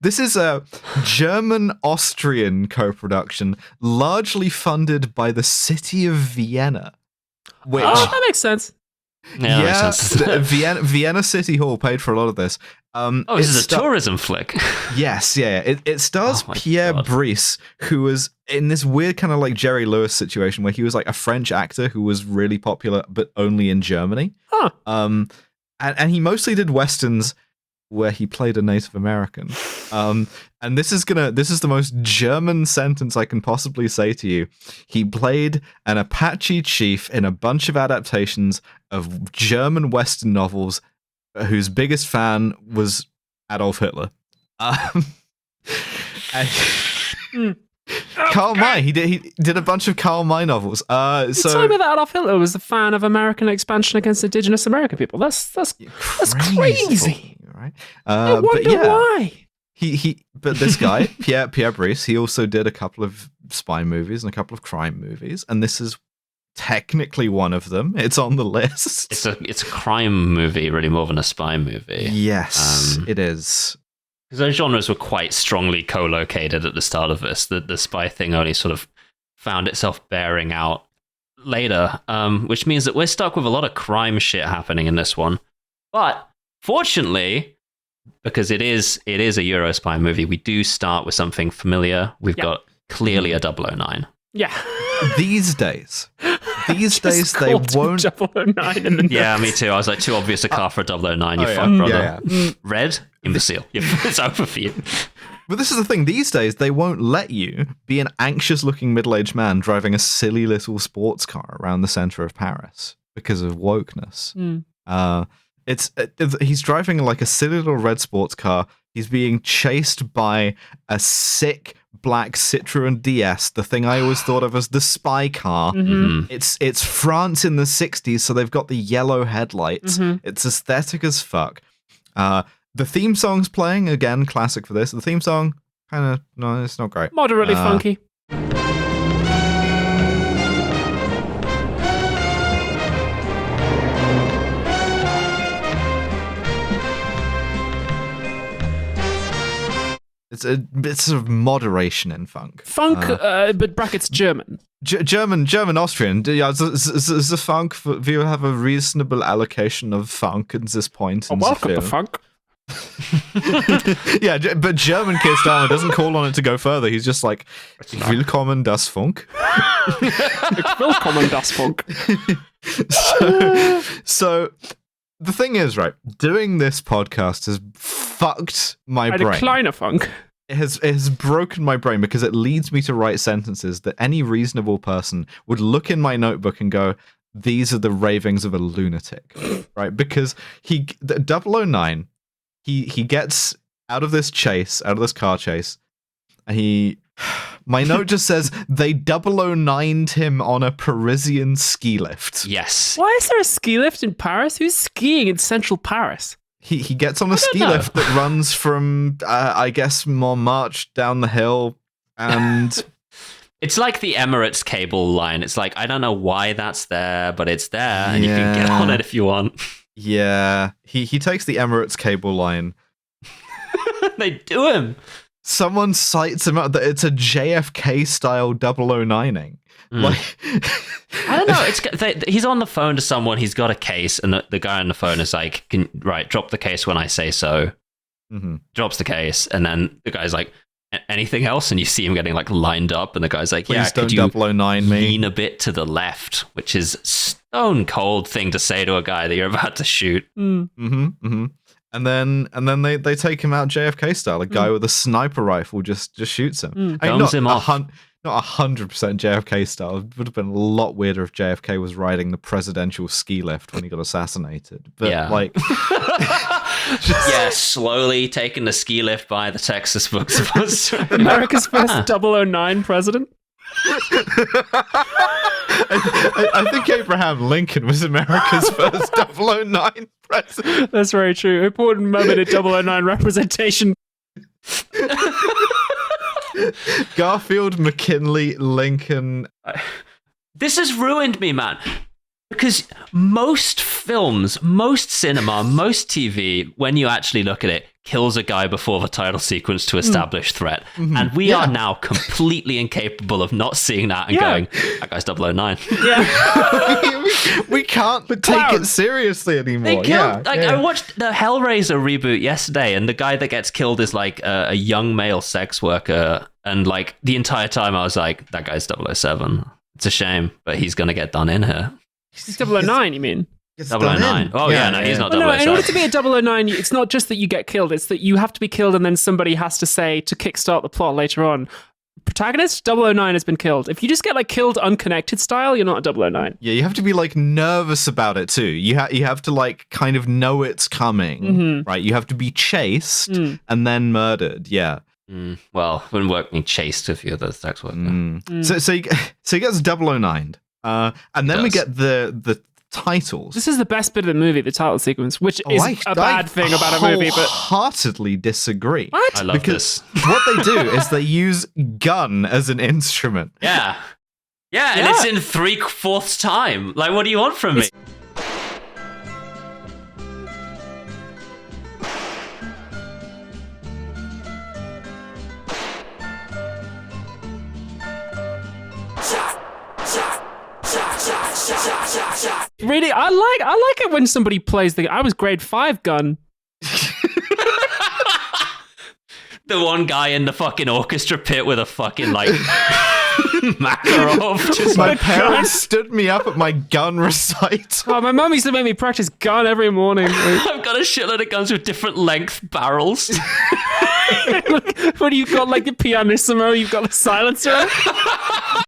This is a German-Austrian co-production, largely funded by the city of Vienna. Which, that makes sense. Yeah, that makes sense. Vienna City Hall paid for a lot of this. This is a tourism flick. Yes, yeah. It stars Pierre Brice, who was in this weird kind of like Jerry Lewis situation where he was like a French actor who was really popular, but only in Germany. Huh. And he mostly did westerns where he played a Native American. And this is the most German sentence I can possibly say to you. He played an Apache chief in a bunch of adaptations of German Western novels whose biggest fan was Adolf Hitler. Karl May, he did a bunch of Karl May novels. You told me that Adolf Hitler was a fan of American expansion against indigenous American people. That's crazy. Right? I wonder why. But this guy, Pierre Brice, he also did a couple of spy movies and a couple of crime movies, and this is technically one of them. It's on the list. It's a crime movie, really, more than a spy movie. Yes, it is. Because those genres were quite strongly co-located at the start of this. The spy thing only sort of found itself bearing out later, which means that we're stuck with a lot of crime shit happening in this one. But fortunately, because it is a Eurospy movie, we do start with something familiar. We've got clearly a 009. Yeah. These days they won't. 009 in the yeah, me too. I was like, too obvious a car for a 009. You fuck, brother. Yeah. Red, imbecile. It's over for you. But this is the thing. These days, they won't let you be an anxious-looking middle-aged man driving a silly little sports car around the center of Paris because of wokeness. He's driving like a silly little red sports car. He's being chased by a sick black Citroen DS, the thing I always thought of as the spy car. Mm-hmm. It's France in the 60s, so they've got the yellow headlights. Mm-hmm. It's aesthetic as fuck. The theme song's playing, again, classic for this. The theme song, it's not great. Moderately funky. It's a bit of moderation in funk. Funk, but brackets German. German, Austrian. Yeah, the funk. We have a reasonable allocation of funk at this point. Welcome to funk. Yeah, but German Keir Starmer doesn't call on it to go further. He's just like, Willkommen das Funk. Willkommen das Funk. So the thing is, right, doing this podcast has fucked my brain. Kleiner funk. It has broken my brain because it leads me to write sentences that any reasonable person would look in my notebook and go, these are the ravings of a lunatic, right? Because 009, he gets out of this car chase, and my note just says they 009'd him on a Parisian ski lift. Yes. Why is there a ski lift in Paris? Who's skiing in central Paris? He gets on a ski lift that runs from, I guess, Montmartre down the hill, and it's like the Emirates cable line. It's like, I don't know why that's there, but it's there, and you can get on it if you want. Yeah, he takes the Emirates cable line. They do him. Someone cites him out that it's a JFK style 009ing. Like, I don't know. He's on the phone to someone. He's got a case, and the guy on the phone is like, drop the case when I say so." Mm-hmm. Drops the case, and then the guy's like, "Anything else?" And you see him getting like lined up, and the guy's like, "Please don't 009 me. Lean a bit to the left," which is stone cold thing to say to a guy that you're about to shoot. Mm-hmm. Mm-hmm. And then they take him out JFK style. A guy with a sniper rifle just shoots him. Guns him off. Not 100% JFK style. It would have been a lot weirder if JFK was riding the presidential ski lift when he got assassinated. But slowly taking the ski lift by the Texas books. America's first 009 president. I think Abraham Lincoln was America's first 009 president. That's very true. Important moment in 009 representation. Garfield, McKinley, Lincoln. This has ruined me, man. Because most films, most cinema, most TV, when you actually look at it, kills a guy before the title sequence to establish threat. And we are now completely incapable of not seeing that and going, that guy's 009. we can't take it seriously anymore. I watched the Hellraiser reboot yesterday, and the guy that gets killed is like a young male sex worker. And like the entire time I was like, that guy's 007. It's a shame, but he's going to get done in here. He's 009, you mean? 009. Oh, no, he's not 007. No, in order to be a 009, it's not just that you get killed, it's that you have to be killed and then somebody has to say, to kickstart the plot later on, protagonist 009 has been killed. If you just get like killed unconnected style, you're not a 009. Yeah, you have to be like nervous about it too. You have to like kind of know it's coming, right? You have to be chased and then murdered. Yeah. Well, wouldn't work being chased if you're the sex worker. So he gets 009, and then we get the titles. This is the best bit of the movie, the title sequence, which is a bad thing about a movie, but wholeheartedly disagree. What? I love this. What they do is they use gun as an instrument. Yeah, and it's in 3/4 time. Like, what do you want from me? Really, I like it when somebody plays I was grade 5 gun. The one guy in the fucking orchestra pit with a fucking like Makarov. Just my parents stood me up at my gun recital. Oh, my mum used to make me practice gun every morning. I've got a shitload of guns with different length barrels. What do you got? Like the pianissimo, you've got the silencer.